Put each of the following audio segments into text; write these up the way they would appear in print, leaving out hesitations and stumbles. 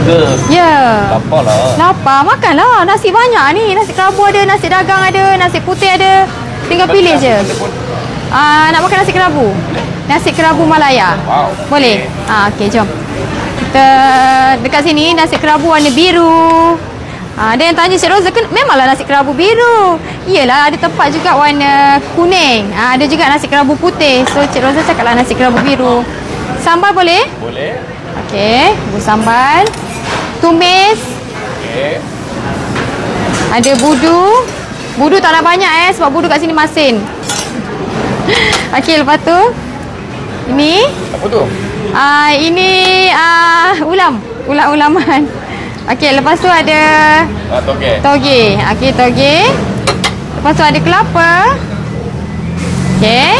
ke? Ya. Lapar lah. Lapar, makanlah. Nasi banyak ni. Nasi kerabu ada, nasi dagang ada, nasi putih ada. Tinggal pilih je. Nak makan nasi kerabu? Nasi kerabu Malaya. Wow. Boleh? Okey, jom. Kita dekat sini nasi kerabu warna biru. Ada yang tanya Cik Rosa, memanglah nasi kerabu biru. Iyalah, ada tempat juga warna kuning. Ada juga nasi kerabu putih. So Cik Rosa cakaplah nasi kerabu biru. Sambal boleh? Boleh. Okey, bubur sambal. Tumis. Okey. Ada budu. Budu tak nak banyak sebab budu kat sini masin. Okey, lepas tu ini Apa tu? ini ulam. Ulam-ulaman. Okey, lepas tu ada Toge. toge. Okey, toge. Lepas tu ada kelapa. Okey.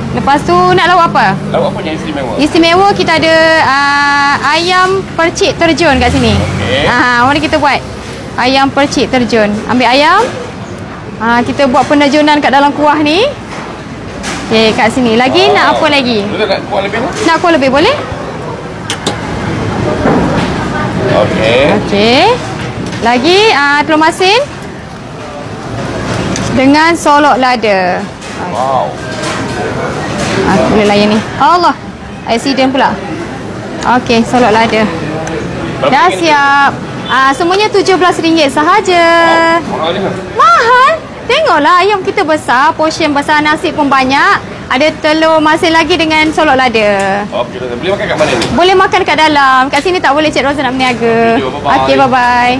Lepas tu nak lauk apa? Lauk apa yang istimewa? Istimewa kita ada ayam percik terjun kat sini. Okey. Mari kita buat ayam percik terjun. Ambil ayam. Kita buat penerjunan kat dalam kuah ni. Okey, kat sini. Lagi nak apa lagi? Boleh nak kuah lebih tu? Nak kuah lebih boleh? Okey. Okey. Lagi telur masin dengan solok lada. Wow. Boleh layan ni. Allah. Accident pula. Okey, solok lada. Berapa Dah ringgit? siap. Semuanya RM17 sahaja. Mahal ni. Mahal. Tengoklah ayam kita besar, portion besar, nasi pun banyak. Ada telur masin lagi dengan solok lada. Okey, boleh makan kat mana ni? Boleh makan kat dalam. Kat sini tak boleh Cik Rosa nak berniaga. Okey, bye-bye. Okey, bye-bye.